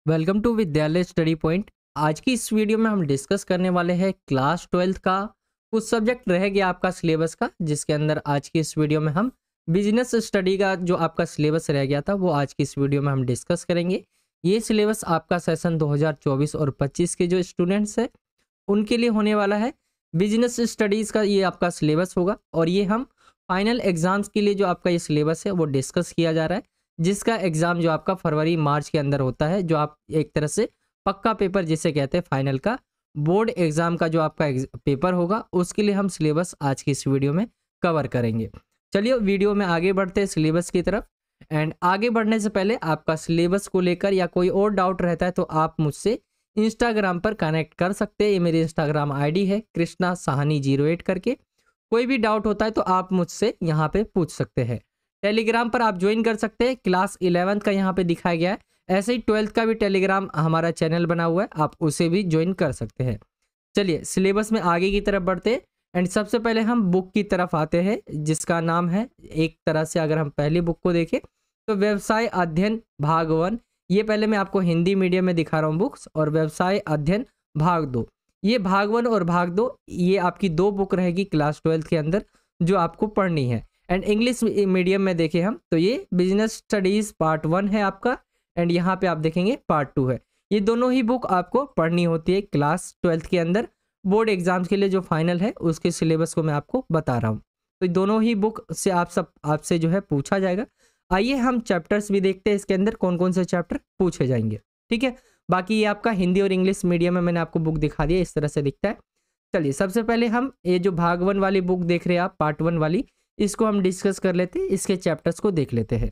Welcome to विद्यालय study point. आज की इस वीडियो में हम डिस्कस करने वाले हैं क्लास 12th का कुछ सब्जेक्ट रह गया आपका सिलेबस का, जिसके अंदर आज की इस वीडियो में हम बिजनेस स्टडी का जो आपका सिलेबस रह गया था वो आज की इस वीडियो में हम डिस्कस करेंगे। ये सिलेबस आपका सेशन 2024 और 25 के जो स्टूडेंट्स हैं उनके लिए होने वाला है। बिजनेस स्टडीज़ का ये आपका सिलेबस होगा और ये हम फाइनल एग्जाम्स के लिए जो आपका ये सिलेबस है वो डिस्कस किया जा रहा है, जिसका एग्ज़ाम जो आपका फरवरी मार्च के अंदर होता है, जो आप एक तरह से पक्का पेपर जिसे कहते हैं फाइनल का बोर्ड एग्ज़ाम का जो आपका पेपर होगा उसके लिए हम सिलेबस आज की इस वीडियो में कवर करेंगे। चलिए वीडियो में आगे बढ़ते हैं सिलेबस की तरफ। एंड आगे बढ़ने से पहले आपका सिलेबस को लेकर या कोई और डाउट रहता है तो आप मुझसे इंस्टाग्राम पर कनेक्ट कर सकते हैं। ये मेरी इंस्टाग्राम आईडी है कृष्णा साहनी 08 करके। कोई भी डाउट होता है तो आप मुझसे यहाँ पे पूछ सकते हैं। टेलीग्राम पर आप ज्वाइन कर सकते हैं, क्लास 11th का यहाँ पे दिखाया गया है। ऐसे ही 12th का भी टेलीग्राम हमारा चैनल बना हुआ है, आप उसे भी ज्वाइन कर सकते हैं। चलिए सिलेबस में आगे की तरफ बढ़ते हैं। एंड सबसे पहले हम बुक की तरफ आते हैं जिसका नाम है, एक तरह से अगर हम पहली बुक को देखें तो व्यवसाय अध्ययन भाग 1। ये पहले मैं आपको हिंदी मीडियम में दिखा रहा हूँ बुक्स, और व्यवसाय अध्ययन भाग 2। ये भाग 1 और भाग 2 ये आपकी दो बुक रहेगी क्लास 12th के अंदर जो आपको पढ़नी है। एंड इंग्लिश मीडियम में देखें हम तो ये बिजनेस स्टडीज़ पार्ट 1 है आपका, एंड यहाँ पे आप देखेंगे पार्ट 2 है। ये दोनों ही बुक आपको पढ़नी होती है क्लास 12th के अंदर बोर्ड एग्जाम्स के लिए जो फाइनल है उसके सिलेबस को मैं आपको बता रहा हूँ। तो दोनों ही बुक से आपसे जो है पूछा जाएगा। आइए हम चैप्टर्स भी देखते हैं इसके अंदर कौन कौन से चैप्टर पूछे जाएंगे, ठीक है। बाकी ये आपका हिंदी और इंग्लिश मीडियम में मैंने आपको बुक दिखा दिया, इस तरह से दिखता है। चलिए सबसे पहले हम ये जो भाग 1 वाली बुक देख रहे हैं आप, पार्ट 1 वाली, इसको हम डिस्कस कर लेते हैं, इसके चैप्टर्स को देख लेते हैं।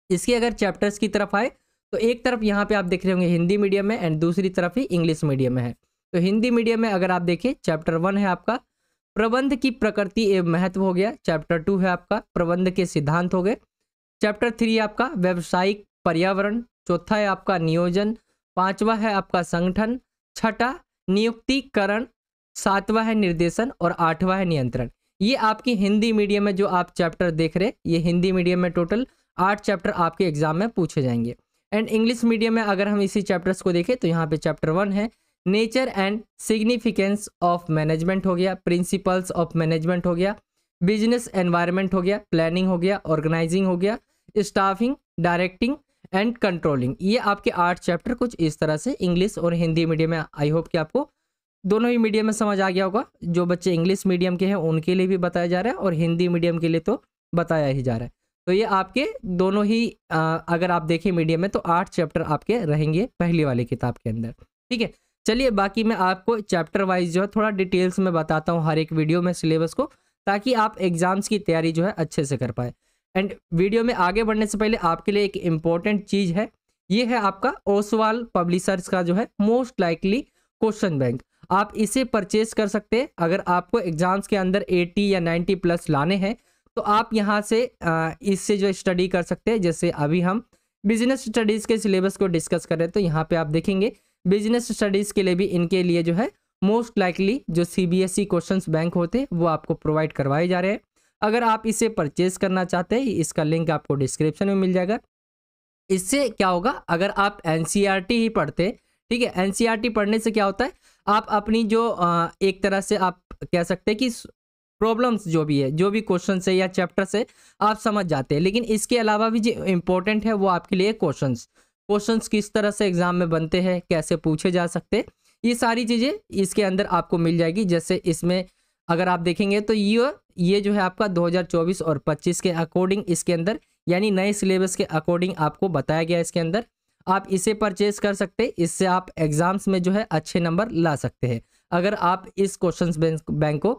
इसके अगर चैप्टर्स की तरफ आए तो एक तरफ यहाँ पे आप देख रहे होंगे हिंदी मीडियम में एंड दूसरी तरफ ही इंग्लिश मीडियम में है। तो हिंदी मीडियम में अगर आप देखें चैप्टर 1 है आपका प्रबंध की प्रकृति एवं महत्व हो गया। चैप्टर 2 है आपका प्रबंध के सिद्धांत हो गए। चैप्टर 3 आपका व्यावसायिक पर्यावरण। चौथा है आपका नियोजन। पांचवा है आपका संगठन। छठा नियुक्तिकरण। सातवां है निर्देशन और आठवां है नियंत्रण। ये आपकी हिंदी मीडियम में जो आप चैप्टर देख रहे हैं, ये हिंदी मीडियम में टोटल 8 चैप्टर आपके एग्जाम में पूछे जाएंगे। एंड इंग्लिश मीडियम में अगर हम इसी चैप्टर्स को देखें तो यहाँ पे चैप्टर 1 है nature and significance of management हो गया। प्रिंसिपल्स ऑफ मैनेजमेंट हो गया। बिजनेस एनवायरनमेंट हो गया। प्लानिंग हो गया। ऑर्गेनाइजिंग हो गया। Staffing, directing and controlling. ये आपके 8 चैप्टर कुछ इस तरह से इंग्लिश और हिंदी मीडियम में। आई होप कि आपको दोनों ही मीडियम में समझ आ गया होगा। जो बच्चे इंग्लिश मीडियम के हैं उनके लिए भी बताया जा रहा है और हिंदी मीडियम के लिए तो बताया ही जा रहा है। तो ये आपके दोनों ही अगर आप देखें मीडियम में तो 8 चैप्टर आपके रहेंगे पहली वाली किताब के अंदर, ठीक है। चलिए बाकी मैं आपको चैप्टर वाइज जो है थोड़ा डिटेल्स में बताता हूँ हर एक वीडियो में सिलेबस को, ताकि आप एग्जाम्स की तैयारी जो है अच्छे से कर पाए। एंड वीडियो में आगे बढ़ने से पहले आपके लिए एक इम्पॉर्टेंट चीज़ है, ये है आपका ओसवाल पब्लिशर्स का जो है मोस्ट लाइकली क्वेश्चन बैंक। आप इसे परचेज कर सकते हैं। अगर आपको एग्जाम्स के अंदर 80 या 90 प्लस लाने हैं तो आप यहाँ से इससे जो स्टडी कर सकते हैं। जैसे अभी हम बिजनेस स्टडीज़ के सिलेबस को डिस्कस कर रहे हैं तो यहाँ पे आप देखेंगे बिजनेस स्टडीज़ के लिए भी इनके लिए जो है मोस्ट लाइकली जो CBSE क्वेश्चंस बैंक होते हैं वो आपको प्रोवाइड करवाए जा रहे हैं। अगर आप इसे परचेज करना चाहते हैं इसका लिंक आपको डिस्क्रिप्शन में मिल जाएगा। इससे क्या होगा, अगर आप NCERT ही पढ़ते हैं, ठीक है, NCERT पढ़ने से क्या होता है, आप अपनी जो एक तरह से आप कह सकते हैं कि प्रॉब्लम्स जो भी है, जो भी क्वेश्चन है या चैप्टर से आप समझ जाते हैं। लेकिन इसके अलावा भी जो इम्पोर्टेंट है वो आपके लिए क्वेश्चंस किस तरह से एग्जाम में बनते हैं, कैसे पूछे जा सकते हैं, ये सारी चीज़ें इसके अंदर आपको मिल जाएगी। जैसे इसमें अगर आप देखेंगे तो ये जो है आपका 2024 और 25 के अकॉर्डिंग इसके अंदर यानी नए सिलेबस के अकॉर्डिंग आपको बताया गया इसके अंदर। आप इसे परचेज कर सकते हैं, इससे आप एग्जाम्स में जो है अच्छे नंबर ला सकते हैं अगर आप इस क्वेश्चंस बैंक को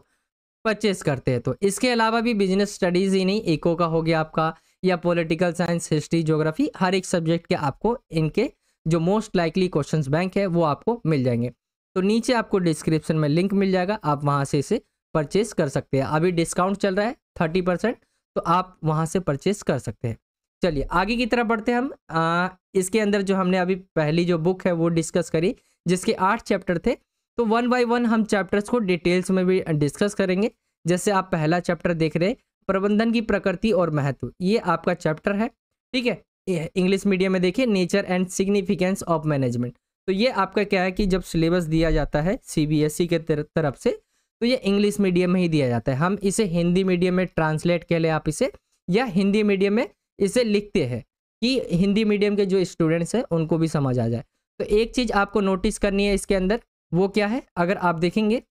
परचेज करते हैं तो। इसके अलावा भी बिजनेस स्टडीज़ ही नहीं, इको का हो गया आपका, या पॉलिटिकल साइंस, हिस्ट्री, ज्योग्राफी, हर एक सब्जेक्ट के आपको इनके जो मोस्ट लाइकली क्वेश्चंस बैंक है वो आपको मिल जाएंगे। तो नीचे आपको डिस्क्रिप्शन में लिंक मिल जाएगा, आप वहाँ से इसे परचेज कर सकते हैं। अभी डिस्काउंट चल रहा है 30%, तो आप वहाँ से परचेज कर सकते हैं। चलिए आगे की तरफ बढ़ते हैं हम। इसके अंदर जो हमने अभी पहली जो बुक है वो डिस्कस करी जिसके 8 चैप्टर थे, तो 1 बाय 1 हम चैप्टर्स को डिटेल्स में भी डिस्कस करेंगे। जैसे आप पहला चैप्टर देख रहे हैं प्रबंधन की प्रकृति और महत्व, ये आपका चैप्टर है, ठीक है। इंग्लिश मीडियम में देखिए nature and significance of management. तो ये आपका क्या है कि जब सिलेबस दिया जाता है सीबीएसई के तरफ से, तो ये इंग्लिश मीडियम में ही दिया जाता है। हम इसे हिंदी मीडियम में ट्रांसलेट कर ले आप इसे, या हिंदी मीडियम में इसे लिखते हैं कि हिंदी मीडियम के जो स्टूडेंट्स हैं उनको भी समझ आ जाए। तो एक चीज़ आपको नोटिस करनी है इसके अंदर, वो क्या है, अगर आप देखेंगे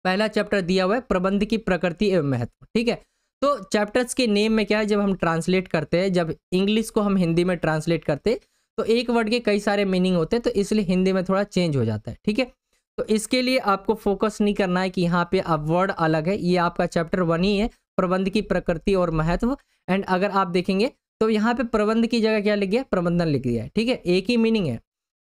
पहला चैप्टर दिया हुआ है प्रबंध की प्रकृति एवं महत्व, ठीक है। तो चैप्टर्स के नेम में क्या है, जब हम ट्रांसलेट करते हैं, जब इंग्लिश को हम हिंदी में ट्रांसलेट करते हैं तो एक वर्ड के कई सारे मीनिंग होते हैं, तो इसलिए हिंदी में थोड़ा चेंज हो जाता है, ठीक है। तो इसके लिए आपको फोकस नहीं करना है कि यहाँ पे अब वर्ड अलग है, ये आपका चैप्टर 1 ही है, प्रबंध की प्रकृति और महत्व। एंड अगर आप देखेंगे तो यहाँ पे प्रबंध की जगह क्या लिख गया, प्रबंधन लिख दिया है, ठीक है, एक ही मीनिंग है।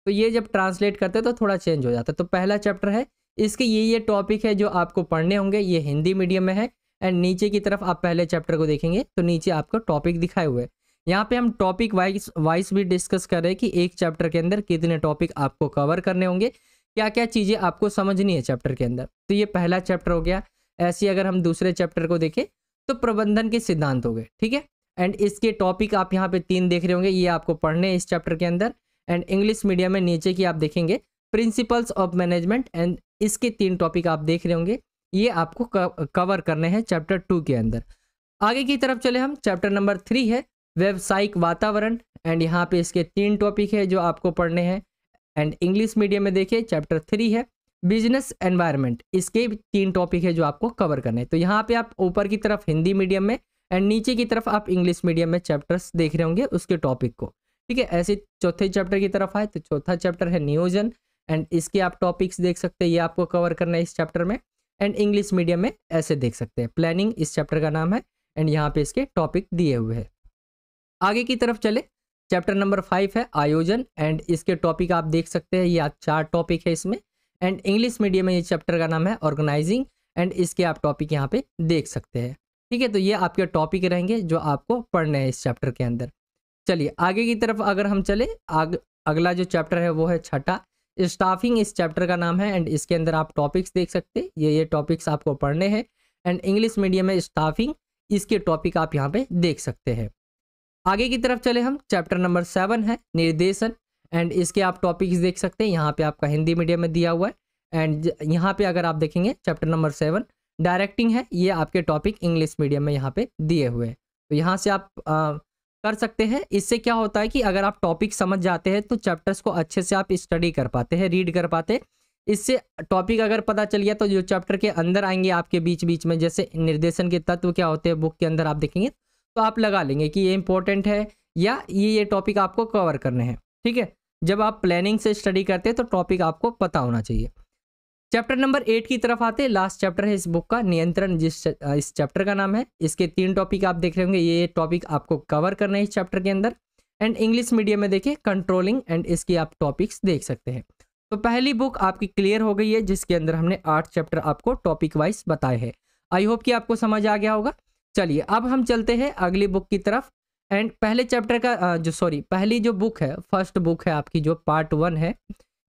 तो ये जब ट्रांसलेट करते हैं तो थोड़ा चेंज हो जाता है। तो पहला चैप्टर है, इसके ये टॉपिक है जो आपको पढ़ने होंगे, ये हिंदी मीडियम में है। एंड नीचे की तरफ आप पहले चैप्टर को देखेंगे तो नीचे आपको टॉपिक दिखाए हुए हैं। यहाँ पे हम टॉपिक वाइज भी डिस्कस कर रहे हैं कि एक चैप्टर के अंदर कितने टॉपिक आपको कवर करने होंगे, क्या क्या चीज़ें आपको समझनी है चैप्टर के अंदर। तो ये पहला चैप्टर हो गया। ऐसे अगर हम दूसरे चैप्टर को देखें तो प्रबंधन के सिद्धांत हो गए, ठीक है। एंड इसके टॉपिक आप यहाँ पे 3 देख रहे होंगे, ये आपको पढ़ने हैं इस चैप्टर के अंदर। एंड इंग्लिश मीडियम में नीचे की आप देखेंगे प्रिंसिपल्स ऑफ मैनेजमेंट, एंड इसके 3 टॉपिक आप देख रहे होंगे, ये आपको कवर करने हैं चैप्टर 2 के अंदर। आगे की तरफ चले हम, चैप्टर नंबर 3 है व्यवसायिक वातावरण। एंड यहाँ पे इसके 3 टॉपिक है जो आपको पढ़ने हैं। एंड इंग्लिश मीडियम में देखिए चैप्टर 3 है बिजनेस एनवायरनमेंट, इसके 3 टॉपिक है जो आपको कवर करने हैं। तो यहाँ पे आप ऊपर की तरफ हिंदी मीडियम में एंड नीचे की तरफ आप इंग्लिश मीडियम में चैप्टर्स देख रहे होंगे उसके टॉपिक को, ठीक है। ऐसे चौथे चैप्टर की तरफ आए तो चौथा चैप्टर है नियोजन, एंड इसके आप टॉपिक्स देख सकते हैं, ये आपको कवर करना है इस चैप्टर में। एंड इंग्लिश मीडियम में ऐसे देख सकते हैं, प्लानिंग इस चैप्टर का नाम है। एंड यहाँ पे इसके टॉपिक दिए हुए हैं। आगे की तरफ चले, चैप्टर नंबर 5 है आयोजन, एंड इसके टॉपिक आप देख सकते हैं, ये 4 टॉपिक है इसमें। एंड इंग्लिश मीडियम में ये चैप्टर का नाम है ऑर्गेनाइजिंग, एंड इसके आप टॉपिक यहाँ पे देख सकते हैं, ठीक है। तो ये आपके टॉपिक रहेंगे जो आपको पढ़ने हैं इस चैप्टर के अंदर। चलिए आगे की तरफ अगर हम चले, अगला जो चैप्टर है वो है छठा स्टाफिंग, इस चैप्टर का नाम है। एंड इसके अंदर आप टॉपिक्स देख सकते हैं, ये टॉपिक्स आपको पढ़ने हैं। एंड इंग्लिश मीडियम में स्टाफिंग, इसके टॉपिक आप यहाँ पे देख सकते हैं। आगे की तरफ चले हम, चैप्टर नंबर 7 है निर्देशन, एंड इसके आप टॉपिक्स देख सकते हैं, यहाँ पे आपका हिंदी मीडियम में दिया हुआ है। एंड यहाँ पे अगर आप देखेंगे चैप्टर नंबर 7 डायरेक्टिंग है, ये आपके टॉपिक इंग्लिश मीडियम में यहाँ पे दिए हुए हैं। तो यहाँ से आप कर सकते हैं। इससे क्या होता है कि अगर आप टॉपिक समझ जाते हैं तो चैप्टर्स को अच्छे से आप स्टडी कर पाते हैं, रीड कर पाते हैं। इससे टॉपिक अगर पता चल गया तो जो चैप्टर के अंदर आएंगे आपके बीच बीच में, जैसे निर्देशन के तत्व क्या होते हैं बुक के अंदर आप देखेंगे तो आप लगा लेंगे कि ये इंपॉर्टेंट है या ये टॉपिक आपको कवर करने हैं, ठीक है। जब आप प्लानिंग से स्टडी करते हैं तो टॉपिक आपको पता होना चाहिए। चैप्टर नंबर 8 की तरफ आते हैं, लास्ट चैप्टर है इस बुक का नियंत्रण, इस चैप्टर का नाम है। इसके 3 टॉपिक आप देख रहे होंगे, ये टॉपिक आपको कवर करना है इस चैप्टर के अंदर। एंड इंग्लिश मीडियम में देखिए कंट्रोलिंग, एंड इसकी आप टॉपिक्स देख सकते हैं। तो पहली बुक आपकी क्लियर हो गई है जिसके अंदर हमने 8 चैप्टर आपको टॉपिक वाइज बताए हैं। आई होप कि आपको समझ आ गया होगा। चलिए अब हम चलते हैं अगली बुक की तरफ। एंड पहले चैप्टर का पहली जो बुक है, फर्स्ट बुक है आपकी जो पार्ट 1 है,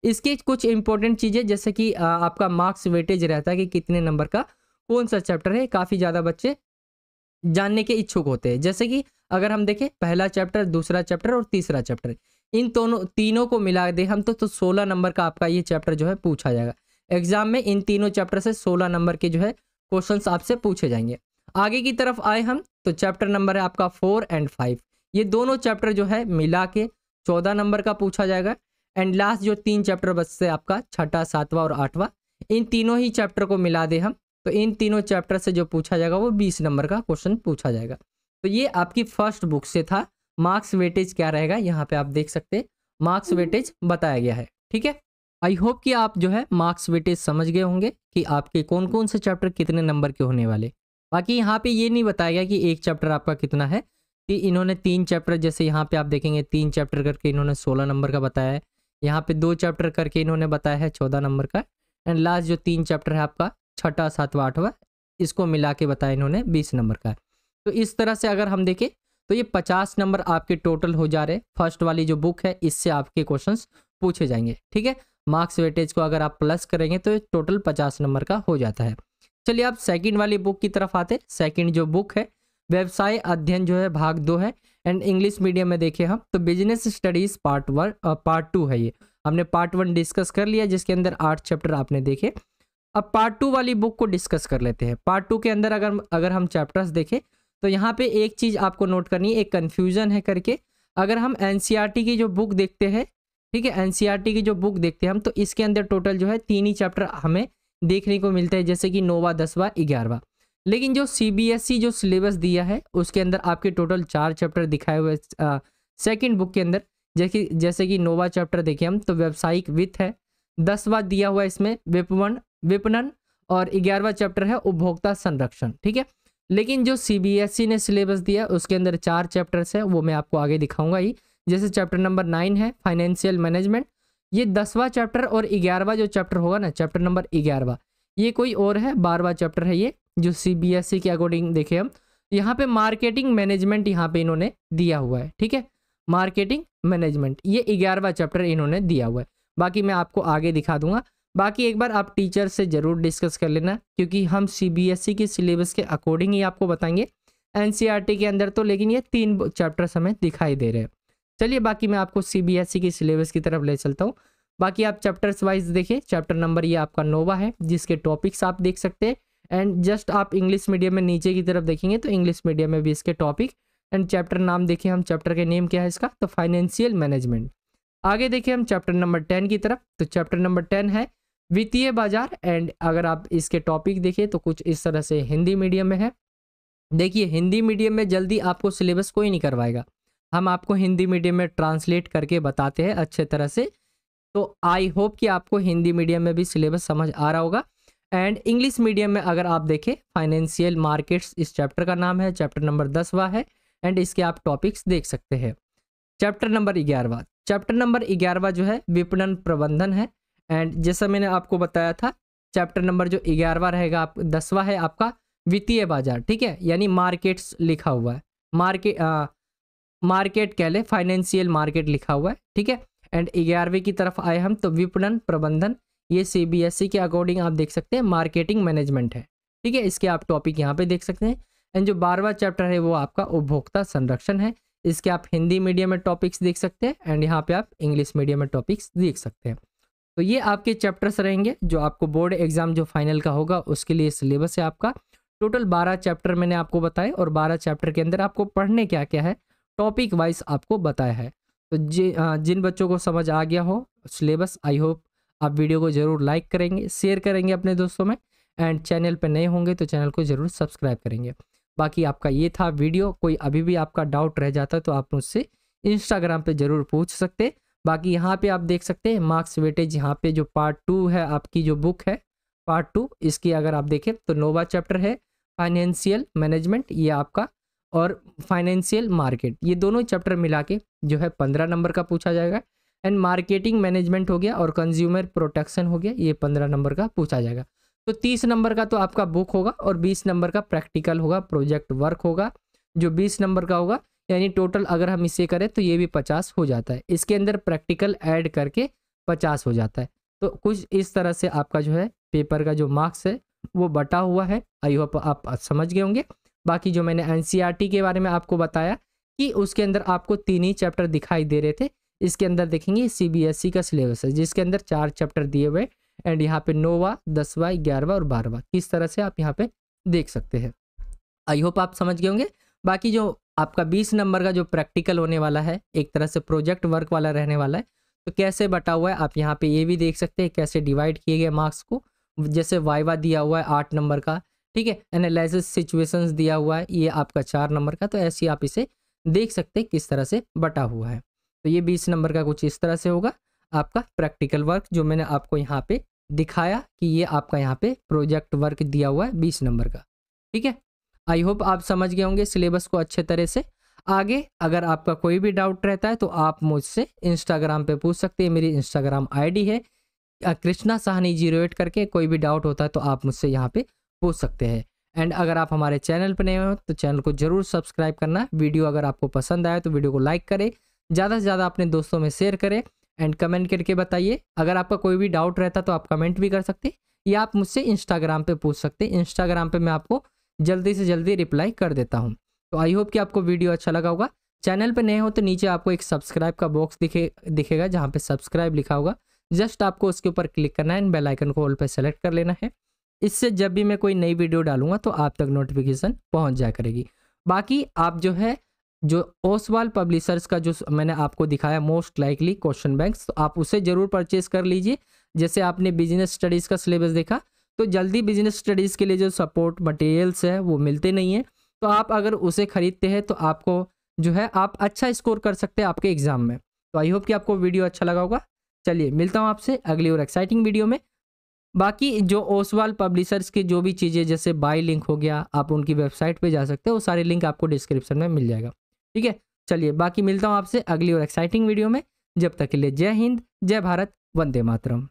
इसकी कुछ इंपॉर्टेंट चीज़ें जैसे कि आपका मार्क्स वेटेज रहता है कि कितने नंबर का कौन सा चैप्टर है, काफ़ी ज़्यादा बच्चे जानने के इच्छुक होते हैं। जैसे कि अगर हम देखें पहला चैप्टर, दूसरा चैप्टर और तीसरा चैप्टर, इन तीनों को मिला दे हम तो 16 नंबर का आपका ये चैप्टर जो है पूछा जाएगा एग्जाम में। इन तीनों चैप्टर से 16 नंबर के जो है क्वेश्चंस आपसे पूछे जाएंगे। आगे की तरफ आए हम तो चैप्टर नंबर है आपका 4 और 5, ये दोनों चैप्टर जो है मिला के 14 नंबर का पूछा जाएगा। एंड लास्ट जो 3 चैप्टर बचते हैं आपका छठा, 7वां और 8वां, इन तीनों ही चैप्टर को मिला दे हम तो इन तीनों चैप्टर से जो पूछा जाएगा वो 20 नंबर का क्वेश्चन पूछा जाएगा। तो ये आपकी फर्स्ट बुक से था। मार्क्स वेटेज क्या रहेगा यहाँ पे आप देख सकते हैं, मार्क्स वेटेज बताया गया है, ठीक है। आई होप कि आप जो है मार्क्स वेटेज समझ गए होंगे कि आपके कौन कौन से चैप्टर कितने नंबर के होने वाले। बाकी यहाँ पे ये नहीं बताया गया कि एक चैप्टर आपका कितना है, कि इन्होंने 3 चैप्टर, जैसे यहाँ पे आप देखेंगे 3 चैप्टर करके इन्होंने 16 नंबर का बताया है, यहाँ पे 2 चैप्टर करके इन्होंने बताया है 14 नंबर का। एंड लास्ट जो 3 चैप्टर है आपका छठा, 7वां, 8वां, इसको मिला के बताया इन्होंने 20 नंबर का। तो इस तरह से अगर हम देखें तो ये 50 नंबर आपके टोटल हो जा रहे हैं। फर्स्ट वाली जो बुक है इससे आपके क्वेश्चंस पूछे जाएंगे, ठीक है। मार्क्स वेटेज को अगर आप प्लस करेंगे तो टोटल 50 नंबर का हो जाता है। चलिए आप सेकंड वाली बुक की तरफ आते हैं। सेकंड जो बुक है व्यवसाय अध्ययन जो है भाग 2 है। एंड इंग्लिश मीडियम में देखें हम तो बिजनेस स्टडीज पार्ट 2 है। ये हमने पार्ट 1 डिस्कस कर लिया जिसके अंदर 8 चैप्टर आपने देखे। अब पार्ट 2 वाली बुक को डिस्कस कर लेते हैं। पार्ट 2 के अंदर अगर हम चैप्टर्स देखें तो यहाँ पे एक चीज़ आपको नोट करनी है, एक कन्फ्यूजन है करके। अगर हम एनसीईआरटी की जो बुक देखते हैं, ठीक है, एनसीईआरटी की जो बुक देखते हैं हम, तो इसके अंदर टोटल जो है 3 ही चैप्टर हमें देखने को मिलते हैं, जैसे कि 9वां 10वां 11वां। लेकिन जो सीबीएसई जो सिलेबस दिया है उसके अंदर आपके टोटल 4 चैप्टर दिखाए हुए सेकंड बुक के अंदर। जैसे कि 9वां चैप्टर देखें हम तो व्यावसायिक वित्त है, 10वां दिया हुआ इसमें विपणन और 11वां चैप्टर है उपभोक्ता संरक्षण, ठीक है। लेकिन जो सीबीएसई ने सिलेबस दिया उसके अंदर 4 चैप्टर्स है, वो मैं आपको आगे दिखाऊंगा ही। जैसे चैप्टर नंबर 9 है फाइनेंशियल मैनेजमेंट, ये 10वां चैप्टर और 11वां जो चैप्टर होगा ना, चैप्टर नंबर 11वां, ये कोई और है, 12वां चैप्टर है ये जो सीबीएसई के अकॉर्डिंग देखे हम। यहाँ पे मार्केटिंग मैनेजमेंट यहाँ पे इन्होंने दिया हुआ है, ठीक है, मार्केटिंग मैनेजमेंट ये 11वां चैप्टर इन्होंने दिया हुआ है। बाकी मैं आपको आगे दिखा दूंगा। बाकी एक बार आप टीचर से जरूर डिस्कस कर लेना, क्योंकि हम सीबीएसई के सिलेबस के अकॉर्डिंग ही आपको बताएंगे एनसीईआरटी के अंदर तो, लेकिन ये 3 चैप्टर्स हमें दिखाई दे रहे हैं। चलिए बाकी मैं आपको सीबीएसई की सिलेबस की तरफ ले चलता हूँ। बाकी आप चैप्टर्स वाइज देखिए, चैप्टर नंबर ये आपका 9वां है जिसके टॉपिक्स आप देख सकते हैं। एंड जस्ट आप इंग्लिश मीडियम में नीचे की तरफ देखेंगे तो इंग्लिश मीडियम में भी इसके टॉपिक एंड चैप्टर नाम देखिए हम, चैप्टर के नेम क्या है इसका, तो फाइनेंशियल मैनेजमेंट। आगे देखिए हम चैप्टर नंबर 10 की तरफ, तो चैप्टर नंबर 10 है वित्तीय बाजार। एंड अगर आप इसके टॉपिक देखिए तो कुछ इस तरह से हिंदी मीडियम में है। देखिए हिंदी मीडियम में जल्दी आपको सिलेबस कोई नहीं करवाएगा, हम आपको हिंदी मीडियम में ट्रांसलेट करके बताते हैं अच्छे तरह से। तो आई होप कि आपको हिंदी मीडियम में भी सिलेबस समझ आ रहा होगा। एंड इंग्लिश मीडियम में अगर आप देखें फाइनेंशियल मार्केट्स इस चैप्टर का नाम है, चैप्टर नंबर 10वां है एंड इसके आप टॉपिक्स देख सकते हैं। चैप्टर नंबर 11वां, चैप्टर नंबर 11वां जो है विपणन प्रबंधन है। एंड जैसा मैंने आपको बताया था चैप्टर नंबर जो 11वां रहेगा आप 10वां है आपका वित्तीय बाजार, ठीक है, यानी मार्केट्स लिखा हुआ है, मार्केट कह ले, फाइनेंशियल मार्केट लिखा हुआ है, ठीक है। एंड 11वीं की तरफ आए हम तो विपणन प्रबंधन, ये सीबीएसई के अकॉर्डिंग आप देख सकते हैं मार्केटिंग मैनेजमेंट है, ठीक है, इसके आप टॉपिक यहाँ पे देख सकते हैं। एंड जो 12वां चैप्टर है वो आपका उपभोक्ता संरक्षण है, इसके आप हिंदी मीडियम में टॉपिक्स देख सकते हैं एंड यहाँ पे आप इंग्लिश मीडियम में टॉपिक्स देख सकते हैं। तो ये आपके चैप्टर्स रहेंगे जो आपको बोर्ड एग्जाम जो फाइनल का होगा उसके लिए सिलेबस है आपका। टोटल 12 चैप्टर मैंने आपको बताए और 12 चैप्टर के अंदर आपको पढ़ने क्या क्या है टॉपिक वाइज आपको बताया है। तो जिन बच्चों को समझ आ गया हो सिलेबस, आई होप आप वीडियो को जरूर लाइक करेंगे, शेयर करेंगे अपने दोस्तों में एंड चैनल पर नए होंगे तो चैनल को जरूर सब्सक्राइब करेंगे। बाकी आपका ये था वीडियो, कोई अभी भी आपका डाउट रह जाता है तो आप मुझसे इंस्टाग्राम पे जरूर पूछ सकते हैं। बाकी यहाँ पे आप देख सकते हैं मार्क्स वेटेज, यहाँ पे जो पार्ट 2 है आपकी जो बुक है पार्ट 2, इसकी अगर आप देखें तो 9वां चैप्टर है फाइनेंशियल मैनेजमेंट ये आपका, और फाइनेंशियल मार्केट, ये दोनों चैप्टर मिला के जो है 15 नंबर का पूछा जाएगा। एंड मार्केटिंग मैनेजमेंट हो गया और कंज्यूमर प्रोटेक्शन हो गया, ये 15 नंबर का पूछा जाएगा। तो 30 नंबर का तो आपका बुक होगा और 20 नंबर का प्रैक्टिकल होगा, प्रोजेक्ट वर्क होगा जो 20 नंबर का होगा। यानी टोटल अगर हम इसे करें तो ये भी 50 हो जाता है, इसके अंदर प्रैक्टिकल ऐड करके 50 हो जाता है। तो कुछ इस तरह से आपका जो है पेपर का जो मार्क्स है वो बटा हुआ है, आई होप आप समझ गए होंगे। बाकी जो मैंने एनसीईआरटी के बारे में आपको बताया कि उसके अंदर आपको 3 ही चैप्टर दिखाई दे रहे थे, इसके अंदर देखेंगे सीबीएसई का सिलेबस है जिसके अंदर 4 चैप्टर दिए हुए एंड यहाँ पे 9वां 10वां 11वां और 12वां किस तरह से आप यहाँ पे देख सकते हैं। आई होप आप समझ गए होंगे। बाकी जो आपका 20 नंबर का जो प्रैक्टिकल होने वाला है एक तरह से प्रोजेक्ट वर्क वाला रहने वाला है, तो कैसे बटा हुआ है आप यहाँ पे ये भी देख सकते हैं, कैसे डिवाइड किए गए मार्क्स को। जैसे वाइवा दिया हुआ है 8 नंबर का, ठीक है, एनालिसिस सिचुएशंस दिया हुआ है ये आपका 4 नंबर का, तो ऐसे आप इसे देख सकते हैं किस तरह से बटा हुआ है। तो ये 20 नंबर का कुछ इस तरह से होगा आपका प्रैक्टिकल वर्क जो मैंने आपको यहाँ पे दिखाया कि ये आपका यहाँ पे प्रोजेक्ट वर्क दिया हुआ है 20 नंबर का, ठीक है। आई होप आप समझ गए होंगे सिलेबस को अच्छे तरह से। आगे अगर आपका कोई भी डाउट रहता है तो आप मुझसे इंस्टाग्राम पे पूछ सकते हैं, मेरी इंस्टाग्राम आईडी है कृष्णा साहनी 08 करके, कोई भी डाउट होता है तो आप मुझसे यहाँ पे पूछ सकते हैं। एंड अगर आप हमारे चैनल पर नए हो तो चैनल को जरूर सब्सक्राइब करना। वीडियो अगर आपको पसंद आए तो वीडियो को लाइक करें, ज़्यादा से ज़्यादा अपने दोस्तों में शेयर करें एंड कमेंट करके बताइए। अगर आपका कोई भी डाउट रहता तो आप कमेंट भी कर सकते हैं या आप मुझसे इंस्टाग्राम पे पूछ सकते हैं, इंस्टाग्राम पे मैं आपको जल्दी से जल्दी रिप्लाई कर देता हूँ। तो आई होप कि आपको वीडियो अच्छा लगा होगा। चैनल पे नए हो तो नीचे आपको एक सब्सक्राइब का बॉक्स दिखेगा जहाँ पे सब्सक्राइब लिखा होगा, जस्ट आपको उसके ऊपर क्लिक करना है एंड बेल आइकन को ऑल पे सेलेक्ट कर लेना है। इससे जब भी मैं कोई नई वीडियो डालूंगा तो आप तक नोटिफिकेशन पहुंच जाया करेगी। बाकी आप जो है जो ओसवाल पब्लिशर्स का जो मैंने आपको दिखाया मोस्ट लाइकली क्वेश्चन बैंक्स, तो आप उसे जरूर परचेज कर लीजिए। जैसे आपने बिजनेस स्टडीज़ का सिलेबस देखा तो जल्दी बिजनेस स्टडीज़ के लिए जो सपोर्ट मटेरियल्स है वो मिलते नहीं हैं, तो आप अगर उसे खरीदते हैं तो आपको जो है आप अच्छा स्कोर कर सकते हैं आपके एग्जाम में। तो आई होप कि आपको वीडियो अच्छा लगा होगा। चलिए मिलता हूँ आपसे अगली और एक्साइटिंग वीडियो में। बाकी जो ओसवाल पब्लिशर्स की जो भी चीज़ें जैसे बाय लिंक हो गया, आप उनकी वेबसाइट पे जा सकते हो, वो सारे लिंक आपको डिस्क्रिप्शन में मिल जाएगा। ठीक है, चलिए बाकी मिलता हूँ आपसे अगली और एक्साइटिंग वीडियो में। जब तक के लिए जय हिंद, जय भारत, वंदे मातरम।